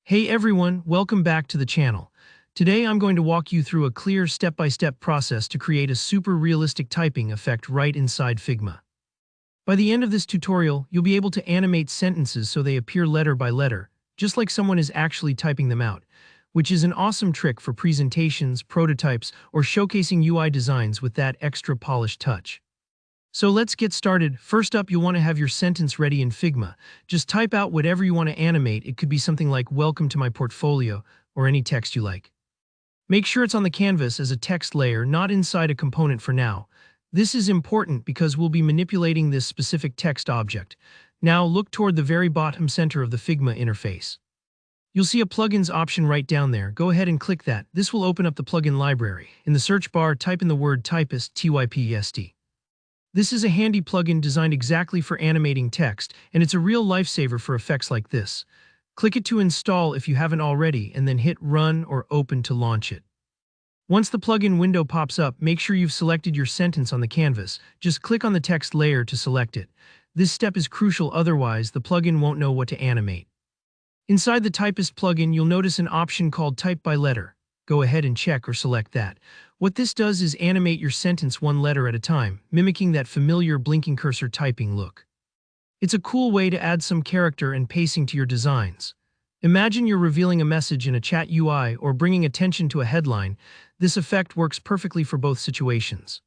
Hey everyone, welcome back to the channel. Today I'm going to walk you through a clear step-by-step process to create a super realistic typing effect right inside Figma. By the end of this tutorial, you'll be able to animate sentences so they appear letter by letter, just like someone is actually typing them out, which is an awesome trick for presentations, prototypes, or showcasing UI designs with that extra polished touch. So let's get started. First up, you'll want to have your sentence ready in Figma. Just type out whatever you want to animate. It could be something like "Welcome to my portfolio" or any text you like. Make sure it's on the canvas as a text layer, not inside a component for now. This is important because we'll be manipulating this specific text object. Now look toward the very bottom center of the Figma interface. You'll see a plugins option right down there. Go ahead and click that. This will open up the plugin library. In the search bar, type in the word typist, TYPEST. This is a handy plugin designed exactly for animating text, and it's a real lifesaver for effects like this. Click it to install if you haven't already, and then hit Run or Open to launch it. Once the plugin window pops up, make sure you've selected your sentence on the canvas. Just click on the text layer to select it. This step is crucial, otherwise the plugin won't know what to animate. Inside the Typist plugin, you'll notice an option called Type by Letter. Go ahead and check or select that. What this does is animate your sentence one letter at a time, mimicking that familiar blinking cursor typing look. It's a cool way to add some character and pacing to your designs. Imagine you're revealing a message in a chat UI or bringing attention to a headline. This effect works perfectly for both situations.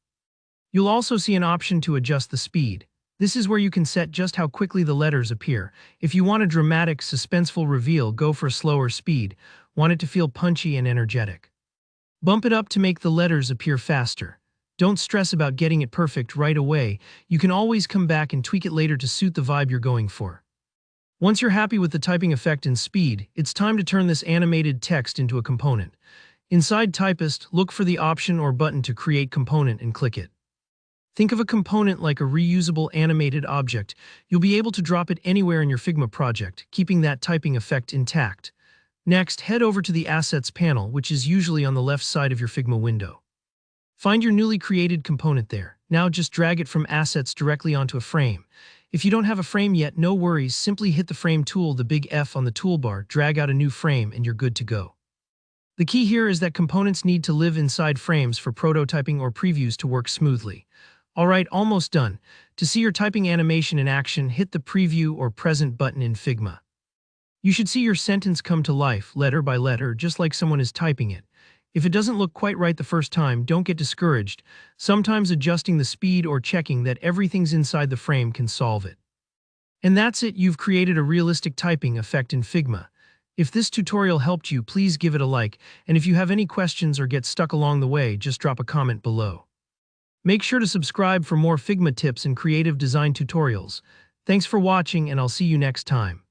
You'll also see an option to adjust the speed. This is where you can set just how quickly the letters appear. If you want a dramatic, suspenseful reveal, go for a slower speed. Want it to feel punchy and energetic. Bump it up to make the letters appear faster. Don't stress about getting it perfect right away. You can always come back and tweak it later to suit the vibe you're going for. Once you're happy with the typing effect and speed, it's time to turn this animated text into a component. Inside Typist, look for the option or button to create component and click it. Think of a component like a reusable animated object. You'll be able to drop it anywhere in your Figma project, keeping that typing effect intact. Next, head over to the Assets panel, which is usually on the left side of your Figma window. Find your newly created component there. Now just drag it from Assets directly onto a frame. If you don't have a frame yet, no worries. Simply hit the Frame tool, the big F on the toolbar, drag out a new frame, and you're good to go. The key here is that components need to live inside frames for prototyping or previews to work smoothly. Alright, almost done. To see your typing animation in action, hit the Preview or Present button in Figma. You should see your sentence come to life, letter by letter, just like someone is typing it. If it doesn't look quite right the first time, don't get discouraged. Sometimes adjusting the speed or checking that everything's inside the frame can solve it. And that's it, you've created a realistic typing effect in Figma. If this tutorial helped you, please give it a like, and if you have any questions or get stuck along the way, just drop a comment below. Make sure to subscribe for more Figma tips and creative design tutorials. Thanks for watching, and I'll see you next time.